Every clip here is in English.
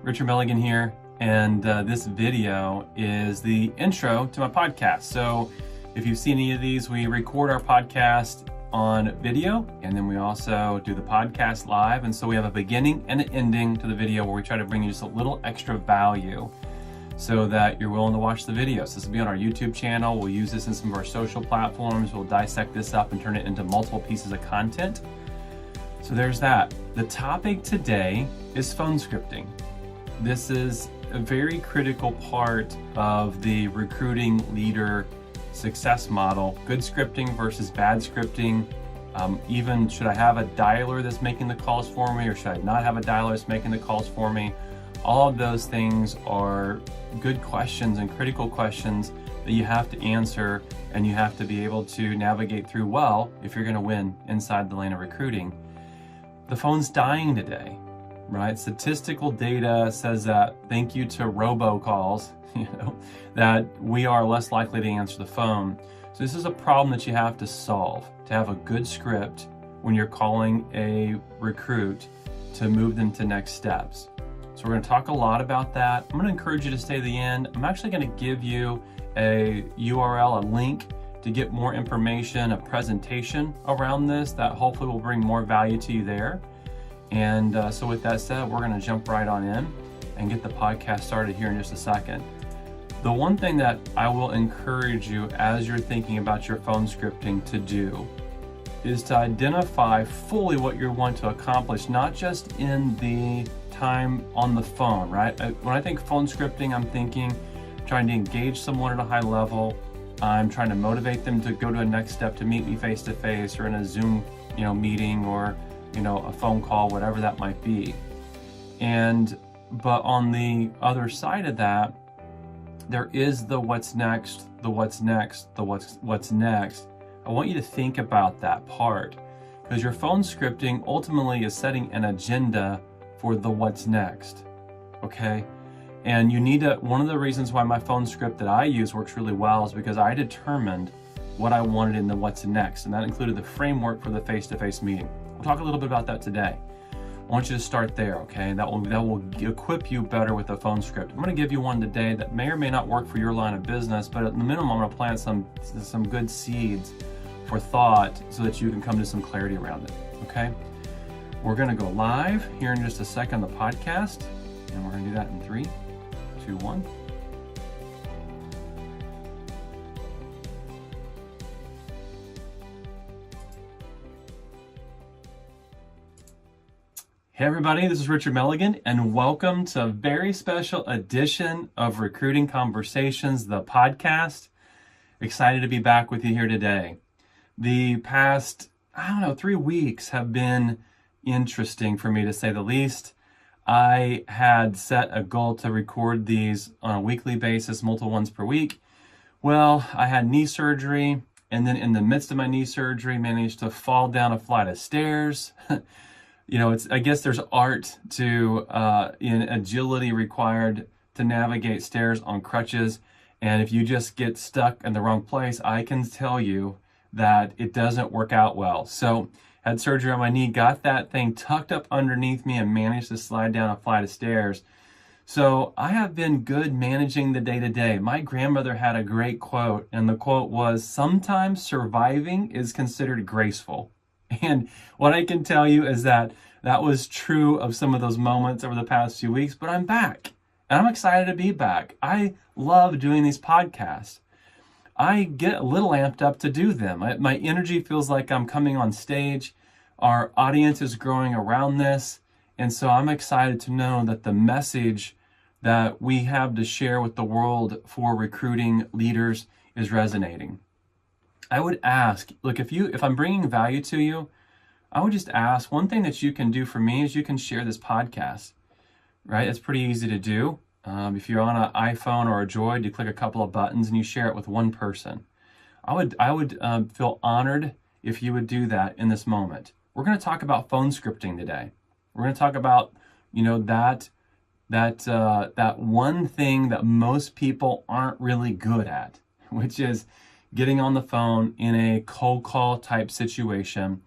Richard Milligan here, and this video is the intro to my podcast. So if you've seen any of these, we record our podcast on video, and then we also do the podcast live. And so we have a beginning and an ending to the video where we try to bring you just a little extra value so that you're willing to watch the video. So this will be on our YouTube channel. We'll use this in some of our social platforms. We'll dissect this up and turn it into multiple pieces of content. So there's that. The topic today is phone scripting. This is a very critical part of the recruiting leader success model. Good scripting versus bad scripting. Even should I have a dialer that's making the calls for me, or should I not have a dialer that's making the calls for me? All of those things are good questions and critical questions that you have to answer, and you have to be able to navigate through well if you're going to win inside the lane of recruiting. The phone's dying today, right? Statistical data says that, thank you to robocalls, that we are less likely to answer the phone. So this is a problem that you have to solve, to have a good script when you're calling a recruit to move them to next steps. So we're going to talk a lot about that. I'm going to encourage you to stay to the end. I'm actually going to give you a URL, a link to get more information, a presentation around this that hopefully will bring more value to you there. And so with that said, we're going to jump right on in and get the podcast started here in just a second. The one thing that I will encourage you as you're thinking about your phone scripting to do is to identify fully what you want to accomplish, not just in the time on the phone, right? When I think phone scripting, I'm thinking trying to engage someone at a high level. I'm trying to motivate them to go to a next step, to meet me face to face or in a Zoom, meeting, or, a phone call, whatever that might be. But on the other side of that, there is the what's next, the what's next, the what's next. I want you to think about that part, because your phone scripting ultimately is setting an agenda for the what's next, okay? And you need to, one of the reasons why my phone script that I use works really well is because I determined what I wanted in the what's next, and that included the framework for the face-to-face meeting. We'll talk a little bit about that today. I want you to start there, okay? That will equip you better with a phone script. I'm going to give you one today that may or may not work for your line of business, but at the minimum, I'm going to plant some good seeds for thought so that you can come to some clarity around it, okay? We're going to go live here in just a second on the podcast, and we're going to do that in 3, 2, 1. Hey everybody, this is Richard Milligan, and welcome to a very special edition of Recruiting Conversations, the podcast. Excited to be back with you here today. The past, 3 weeks have been interesting for me, to say the least. I had set a goal to record these on a weekly basis, multiple ones per week. Well, I had knee surgery, and then in the midst of my knee surgery, managed to fall down a flight of stairs. I guess there's art to in agility required to navigate stairs on crutches. And if you just get stuck in the wrong place, I can tell you that it doesn't work out well. So had surgery on my knee, got that thing tucked up underneath me, and managed to slide down a flight of stairs. So I have been good managing the day-to-day. My grandmother had a great quote, and the quote was, "Sometimes surviving is considered graceful." And what I can tell you is that was true of some of those moments over the past few weeks, but I'm back, and I'm excited to be back. I love doing these podcasts. I get a little amped up to do them. My energy feels like I'm coming on stage. Our audience is growing around this, and so I'm excited to know that the message that we have to share with the world for recruiting leaders is resonating. I would ask, look, if I'm bringing value to you, I would just ask, one thing that you can do for me is you can share this podcast, right? It's pretty easy to do. If you're on an iPhone or a Droid, you click a couple of buttons and you share it with one person. I would feel honored if you would do that in this moment. We're going to talk about phone scripting today. We're going to talk about, that one thing that most people aren't really good at, which is getting on the phone in a cold call type situation.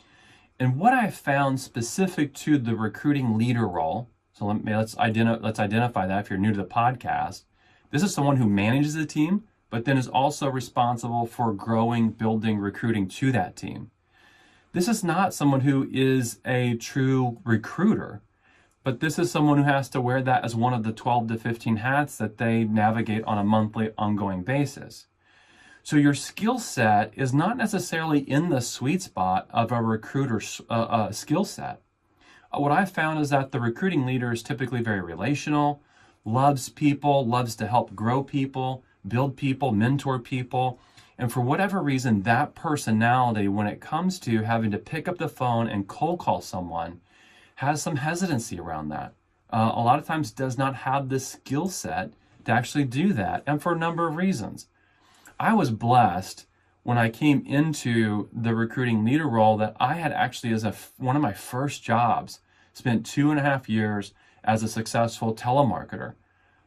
And what I found specific to the recruiting leader role, So let's identify that if you're new to the podcast. This is someone who manages a team, but then is also responsible for growing, building, recruiting to that team. This is not someone who is a true recruiter, but this is someone who has to wear that as one of the 12 to 15 hats that they navigate on a monthly, ongoing basis. So your skill set is not necessarily in the sweet spot of a recruiter's skill set. What I've found is that the recruiting leader is typically very relational, loves people, loves to help grow people, build people, mentor people. And for whatever reason, that personality, when it comes to having to pick up the phone and cold call someone, has some hesitancy around that. A lot of times does not have the skill set to actually do that, and for a number of reasons. I was blessed when I came into the recruiting leader role that I had actually, as one of my first jobs, spent 2.5 years as a successful telemarketer.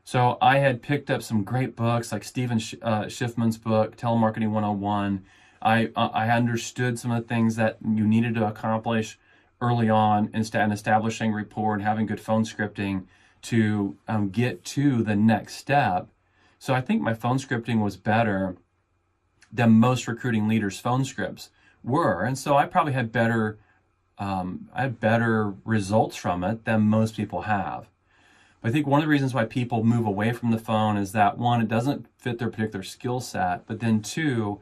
So I had picked up some great books like Stephen Schiffman's book, Telemarketing 101. I understood some of the things that you needed to accomplish early on in establishing rapport and having good phone scripting to get to the next step. So I think my phone scripting was better than most recruiting leaders' phone scripts were. And so I probably had better results from it than most people have. I think one of the reasons why people move away from the phone is that, one, it doesn't fit their particular skill set, but then two,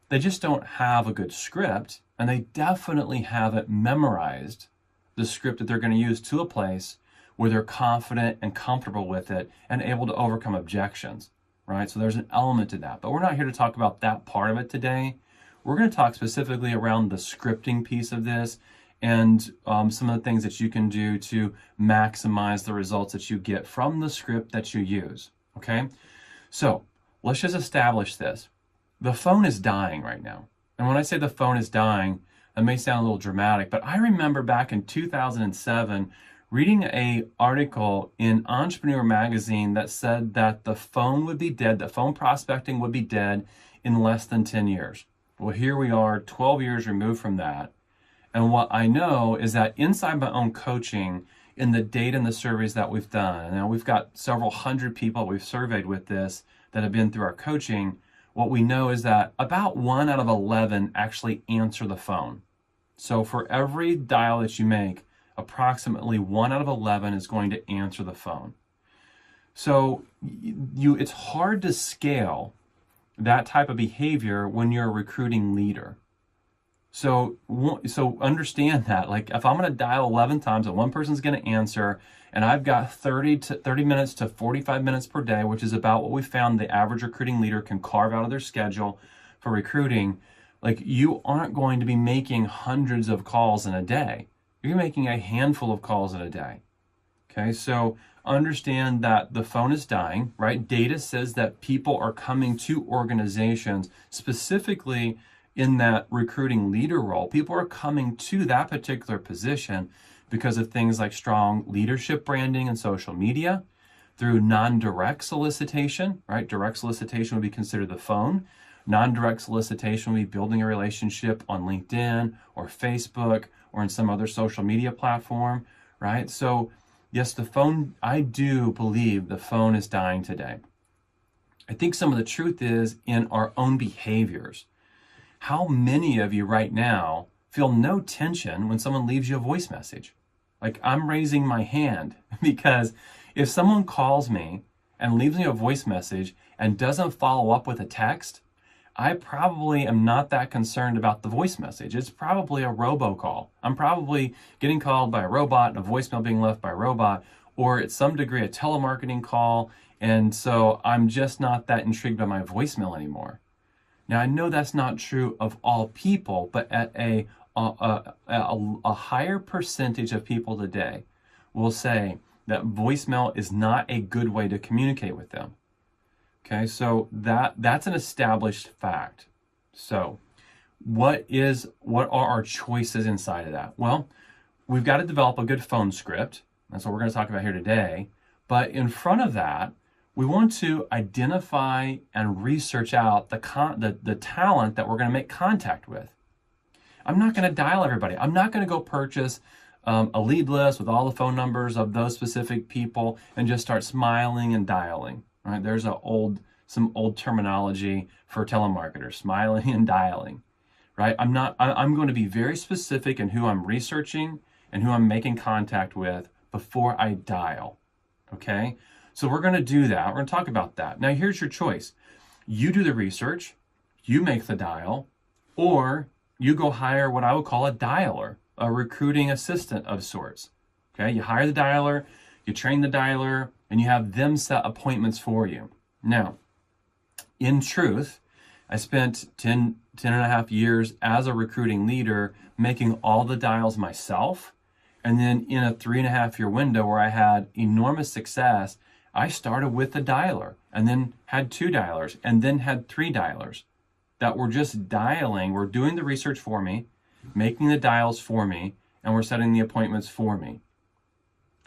they just don't have a good script, and they definitely haven't memorized the script that they're going to use to a place where they're confident and comfortable with it and able to overcome objections, right? So there's an element to that, but we're not here to talk about that part of it today. We're going to talk specifically around the scripting piece of this and some of the things that you can do to maximize the results that you get from the script that you use, okay? So let's just establish this. The phone is dying right now. And when I say the phone is dying, that may sound a little dramatic, but I remember back in 2007 reading an article in Entrepreneur magazine that said that the phone would be dead, that phone prospecting would be dead in less than 10 years. Well, here we are 12 years removed from that. And what I know is that inside my own coaching, in the data and the surveys that we've done, and now we've got several hundred people we've surveyed with this that have been through our coaching, what we know is that about 1 out of 11 actually answer the phone. So for every dial that you make, approximately 1 out of 11 is going to answer the phone. So it's hard to scale that type of behavior when you're a recruiting leader. So understand that, like, if I'm going to dial 11 times and one person's going to answer, and I've got 30 minutes to 45 minutes per day, which is about what we found the average recruiting leader can carve out of their schedule for recruiting, like, you aren't going to be making hundreds of calls in a day. You're making a handful of calls in a day. Okay, so understand that the phone is dying, right? Data says that people are coming to organizations specifically in that recruiting leader role. People are coming to that particular position because of things like strong leadership branding and social media, through non-direct solicitation, right? Direct solicitation would be considered the phone. Non-direct solicitation would be building a relationship on LinkedIn or Facebook or in some other social media platform, right? So yes, the phone, I do believe the phone is dying today. I think some of the truth is in our own behaviors. How many of you right now feel no tension when someone leaves you a voice message? Like, I'm raising my hand because if someone calls me and leaves me a voice message and doesn't follow up with a text, I probably am not that concerned about the voice message. It's probably a robocall. I'm probably getting called by a robot and a voicemail being left by a robot, or at some degree a telemarketing call, and so I'm just not that intrigued by my voicemail anymore. Now, I know that's not true of all people, but at a higher percentage of people today will say that voicemail is not a good way to communicate with them. Okay, so that's an established fact. So what are our choices inside of that? Well, we've got to develop a good phone script. That's what we're going to talk about here today. But in front of that, we want to identify and research out the talent that we're going to make contact with. I'm not going to dial everybody. I'm not going to go purchase a lead list with all the phone numbers of those specific people and just start smiling and dialing, right? There's some old terminology for telemarketers, smiling and dialing, right? I'm going to be very specific in who I'm researching and who I'm making contact with before I dial, okay? So we're going to do that. We're going to talk about that. Now, here's your choice. You do the research, you make the dial, or you go hire what I would call a dialer, a recruiting assistant of sorts. Okay, you hire the dialer, you train the dialer, and you have them set appointments for you. Now, in truth, I spent 10 and a half years as a recruiting leader making all the dials myself. And then in a 3.5 year window where I had enormous success, I started with the dialer and then had 2 dialers and then had 3 dialers that were just dialing, were doing the research for me, making the dials for me, and were setting the appointments for me.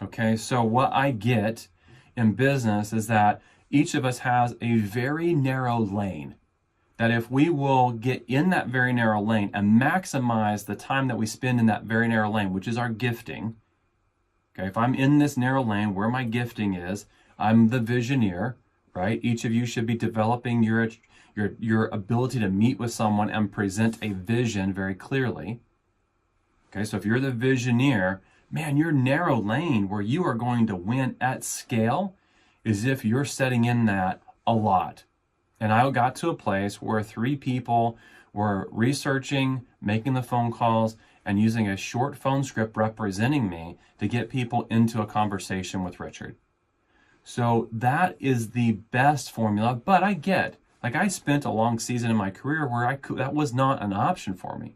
Okay, so what I get in business is that each of us has a very narrow lane. That if we will get in that very narrow lane and maximize the time that we spend in that very narrow lane, which is our gifting. Okay, if I'm in this narrow lane where my gifting is, I'm the visioneer, right? Each of you should be developing your ability to meet with someone and present a vision very clearly. Okay, so if you're the visioneer, man, your narrow lane where you are going to win at scale is if you're setting in that a lot. And I got to a place where 3 people were researching, making the phone calls, and using a short phone script representing me to get people into a conversation with Richard. So that is the best formula, but I spent a long season in my career where that was not an option for me.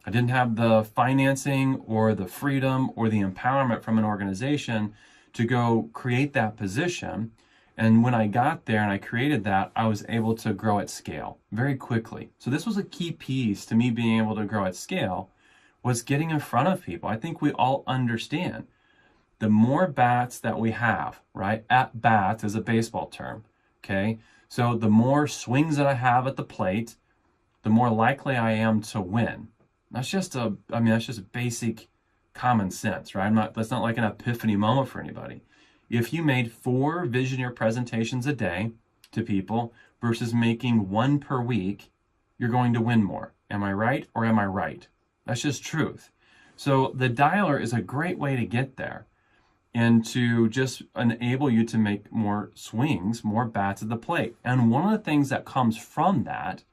I didn't have the financing or the freedom or the empowerment from an organization to go create that position. And when I got there and I created that, I was able to grow at scale very quickly. So this was a key piece to me being able to grow at scale, was getting in front of people. I think we all understand the more bats that we have, right? At bats is a baseball term, okay? So the more swings that I have at the plate, the more likely I am to win. That's just basic common sense, right? That's not like an epiphany moment for anybody. If you made 4 visioneer presentations a day to people versus making 1 per week, you're going to win more. Am I right or am I right? That's just truth. So the dialer is a great way to get there and to just enable you to make more swings, more bats at the plate. And one of the things that comes from that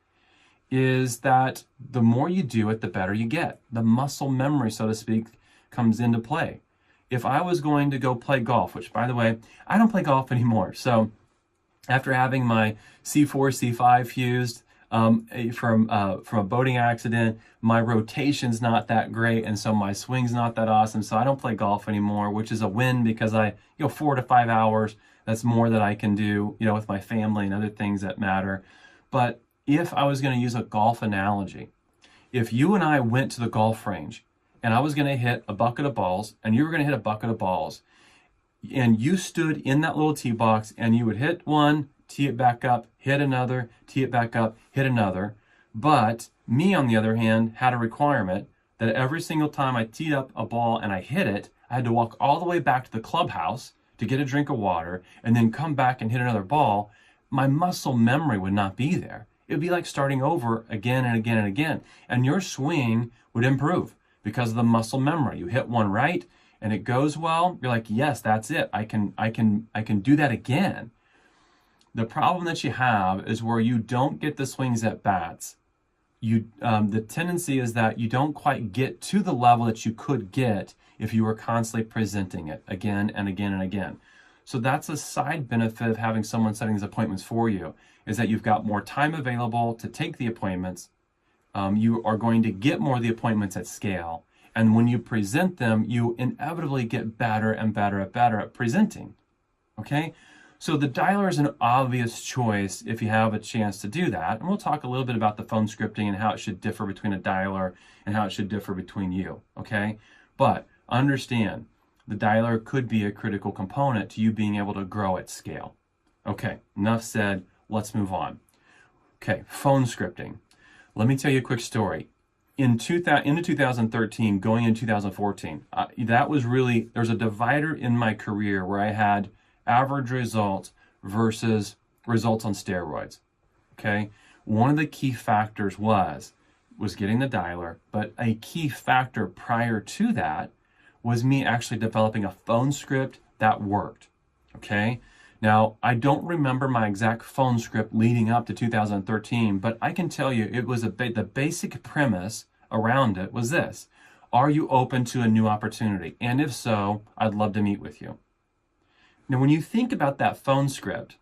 is that the more you do it, the better you get. The muscle memory, so to speak, comes into play. If I was going to go play golf, which by the way, I don't play golf anymore. So after having my C4, C5 fused from a boating accident, my rotation's not that great. And so my swing's not that awesome. So I don't play golf anymore, which is a win because 4 to 5 hours, that's more that I can do, with my family and other things that matter. But if I was going to use a golf analogy, if you and I went to the golf range and I was going to hit a bucket of balls and you were going to hit a bucket of balls and you stood in that little tee box and you would hit one, tee it back up, hit another, tee it back up, hit another. But me, on the other hand, had a requirement that every single time I teed up a ball and I hit it, I had to walk all the way back to the clubhouse to get a drink of water and then come back and hit another ball. My muscle memory would not be there. It would be like starting over again and again and again. And your swing would improve because of the muscle memory. You hit one right and it goes well. You're like, yes, that's it. I can do that again. The problem that you have is where you don't get the swings at bats. The tendency is that you don't quite get to the level that you could get if you were constantly presenting it again and again and again. So that's a side benefit of having someone setting these appointments for you, is that you've got more time available to take the appointments. You are going to get more of the appointments at scale. And when you present them, you inevitably get better and better at presenting. Okay? So the dialer is an obvious choice if you have a chance to do that. And we'll talk a little bit about the phone scripting and how it should differ between a dialer and how it should differ between you. Okay? But understand, the dialer could be a critical component to you being able to grow at scale. Okay, enough said. Let's move on. Okay, phone scripting. Let me tell you a quick story. into 2013, going into 2014, that was really, there's a divider in my career where I had average results versus results on steroids. Okay. One of the key factors was getting the dialer, but a key factor prior to that was me actually developing a phone script that worked. Okay. Now, I don't remember my exact phone script leading up to 2013, but I can tell you it was the basic premise around it was this: are you open to a new opportunity? And if so, I'd love to meet with you. Now, when you think about that phone script,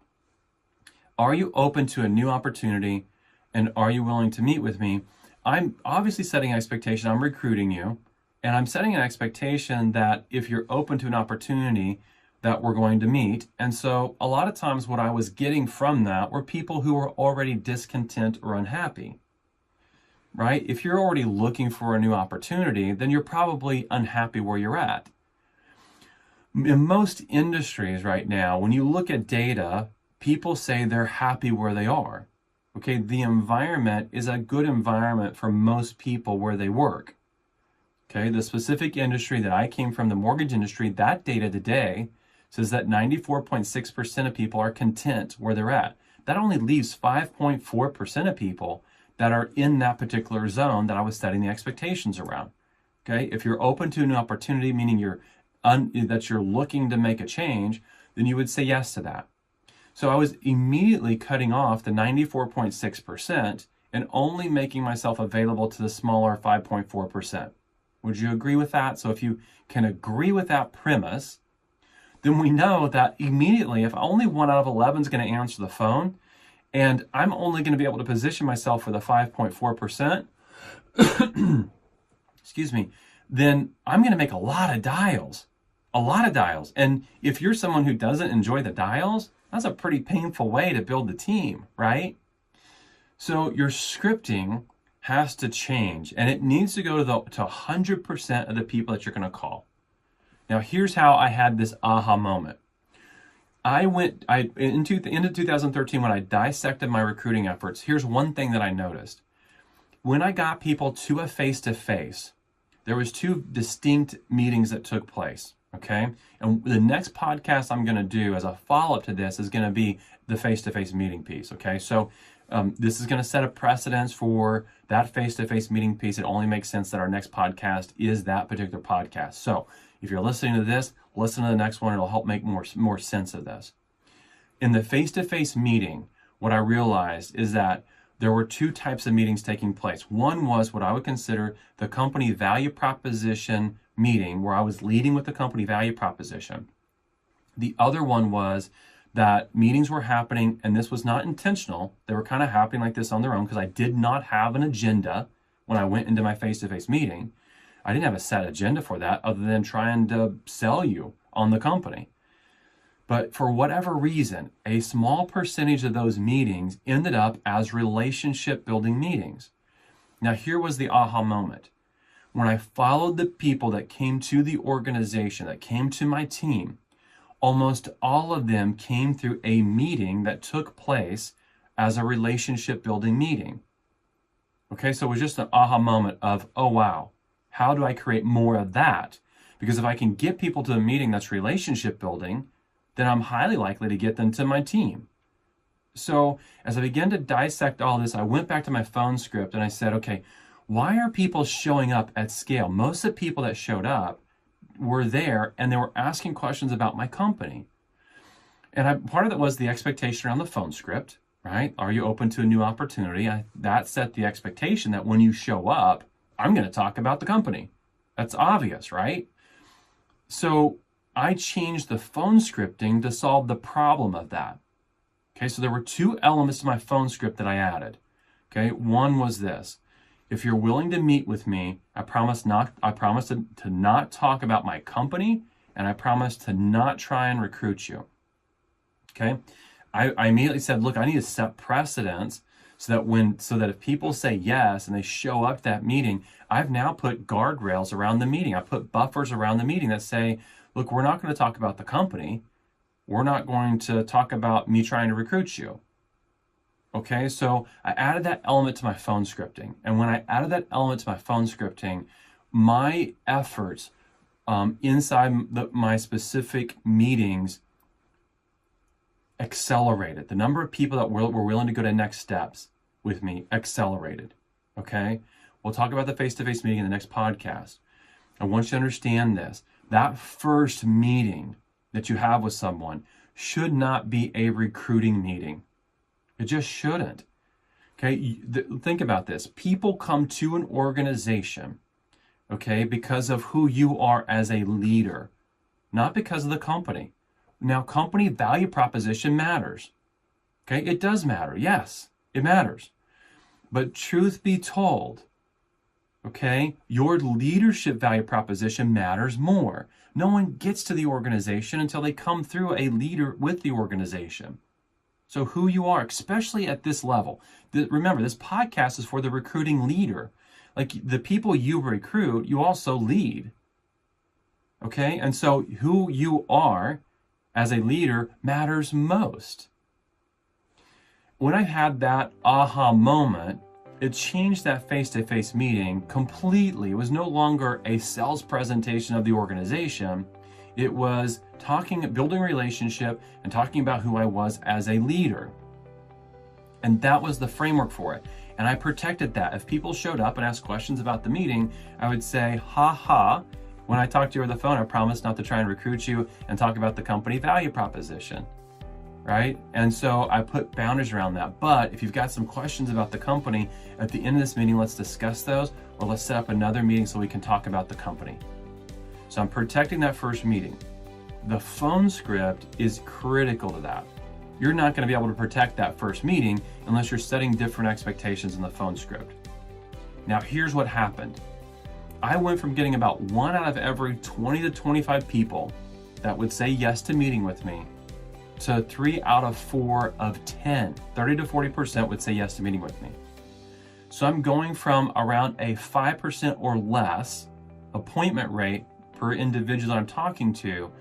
are you open to a new opportunity and are you willing to meet with me? I'm obviously setting an expectation. I'm recruiting you, and I'm setting an expectation that if you're open to an opportunity, that we're going to meet. And so a lot of times what I was getting from that were people who were already discontent or unhappy, right? If you're already looking for a new opportunity, then you're probably unhappy where you're at. In most industries right now, when you look at data, people say they're happy where they are. Okay, the environment is a good environment for most people where they work. Okay, the specific industry that I came from, the mortgage industry, that data today says that 94.6% of people are content where they're at. That only leaves 5.4% of people that are in that particular zone that I was setting the expectations around. Okay, if you're open to an opportunity, meaning that you're looking to make a change, then you would say yes to that. So I was immediately cutting off the 94.6% and only making myself available to the smaller 5.4%. Would you agree with that? So if you can agree with that premise, then we know that immediately if only 1 out of 11 is going to answer the phone, and I'm only going to be able to position myself for the 5.4%, excuse me, then I'm going to make a lot of dials. And if you're someone who doesn't enjoy the dials, that's a pretty painful way to build the team, right? So your scripting has to change, and it needs to go to 100% of the people that you're going to call. Now, here's how I had this aha moment. Into 2013, when I dissected my recruiting efforts, here's one thing that I noticed. When I got people to a face-to-face, there was 2 distinct meetings that took place, okay? And the next podcast I'm going to do as a follow-up to this is going to be the face-to-face meeting piece, okay? So this is going to set a precedence for that face-to-face meeting piece. It only makes sense that our next podcast is that particular podcast. So if you're listening to this, listen to the next one. It'll help make more sense of this. In the face-to-face meeting, what I realized is that there were 2 types of meetings taking place. One was what I would consider the company value proposition meeting, where I was leading with the company value proposition. The other one was that meetings were happening, and this was not intentional. They were kind of happening like this on their own because I did not have an agenda when I went into my face-to-face meeting. I didn't have a set agenda for that other than trying to sell you on the company. But for whatever reason, a small percentage of those meetings ended up as relationship building meetings. Now, here was the aha moment. When I followed the people that came to the organization, that came to my team, almost all of them came through a meeting that took place as a relationship building meeting. Okay, so it was just an aha moment of, oh wow, how do I create more of that? Because if I can get people to a meeting that's relationship building, then I'm highly likely to get them to my team. So as I began to dissect all this, I went back to my phone script and I said, okay, why are people showing up at scale? Most of the people that showed up were there and they were asking questions about my company. And part of it was the expectation around the phone script, right? Are you open to a new opportunity? That set the expectation that when you show up, I'm going to talk about the company. That's obvious, right? So I changed the phone scripting to solve the problem of that. Okay, so there were 2 elements to my phone script that I added. Okay, one was this: if you're willing to meet with me, I promise to not talk about my company, and I promise to not try and recruit you. Okay, I immediately said, look, I need to set precedents so that if people say yes and they show up to that meeting, I've now put guardrails around the meeting. I put buffers around the meeting that say, look, we're not going to talk about the company. We're not going to talk about me trying to recruit you. Okay, so I added that element to my phone scripting. And when I added that element to my phone scripting, my efforts inside my specific meetings accelerated. The number of people that were willing to go to next steps with me accelerated. Okay, we'll talk about the face-to-face meeting in the next podcast. I want you to understand this. That first meeting that you have with someone should not be a recruiting meeting. It just shouldn't. Okay, think about this. People come to an organization, okay, because of who you are as a leader, not because of the company. Now, company value proposition matters. Okay, it does matter. Yes, it matters. But truth be told, okay, your leadership value proposition matters more. No one gets to the organization until they come through a leader with the organization. So who you are, especially at this level. Remember, this podcast is for the recruiting leader. Like the people you recruit, you also lead. Okay, and so who you are as a leader matters most. When I had that aha moment, it changed that face-to-face meeting completely. It was no longer a sales presentation of the organization. It was building a relationship and talking about who I was as a leader. And that was the framework for it. And I protected that. If people showed up and asked questions about the meeting, I would say, ha ha, when I talked to you over the phone, I promised not to try and recruit you and talk about the company value proposition, right? And so I put boundaries around that. But if you've got some questions about the company, at the end of this meeting, let's discuss those, or let's set up another meeting so we can talk about the company. So I'm protecting that first meeting. The phone script is critical to that. You're not going to be able to protect that first meeting unless you're setting different expectations in the phone script. Now, here's what happened. I went from getting about 1 out of every 20 to 25 people that would say yes to meeting with me to 3 out of 4 of 10, 30 to 40% would say yes to meeting with me. So I'm going from around a 5% or less appointment rate per individual I'm talking to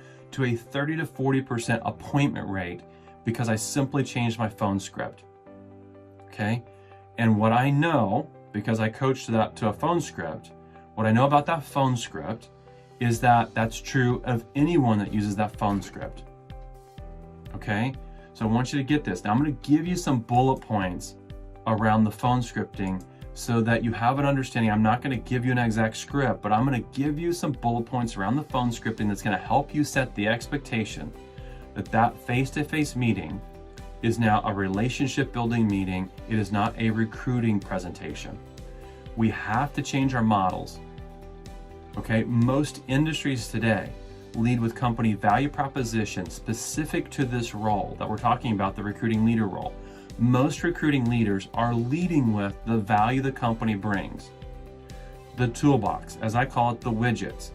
a 30 to 40% appointment rate because I simply changed my phone script. Okay? And what I know, because I coached that to a phone script, what I know about that phone script is that that's true of anyone that uses that phone script. Okay? So I want you to get this. Now I'm going to give you some bullet points around the phone scripting so that you have an understanding. I'm not going to give you an exact script, but I'm going to give you some bullet points around the phone scripting that's going to help you set the expectation that face-to-face meeting is now a relationship building meeting. It is not a recruiting presentation. We have to change our models. Okay, most industries today lead with company value proposition specific to this role that we're talking about, the recruiting leader role. Most recruiting leaders are leading with the value the company brings. The toolbox, as I call it, the widgets.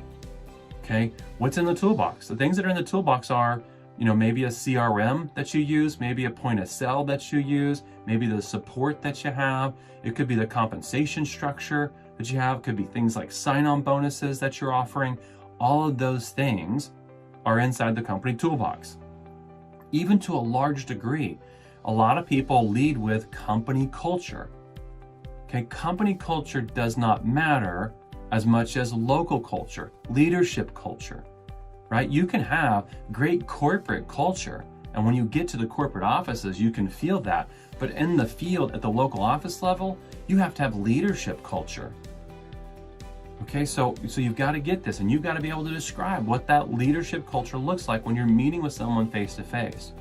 Okay, what's in the toolbox? The things that are in the toolbox are, maybe a CRM that you use, maybe a point of sale that you use, maybe the support that you have. It could be the compensation structure that you have. It could be things like sign-on bonuses that you're offering. All of those things are inside the company toolbox. Even to a large degree, a lot of people lead with company culture. Okay, company culture does not matter as much as local culture, leadership culture, right? You can have great corporate culture, and when you get to the corporate offices, you can feel that. But in the field, at the local office level, you have to have leadership culture. Okay, so you've got to get this, and you've got to be able to describe what that leadership culture looks like when you're meeting with someone face to face.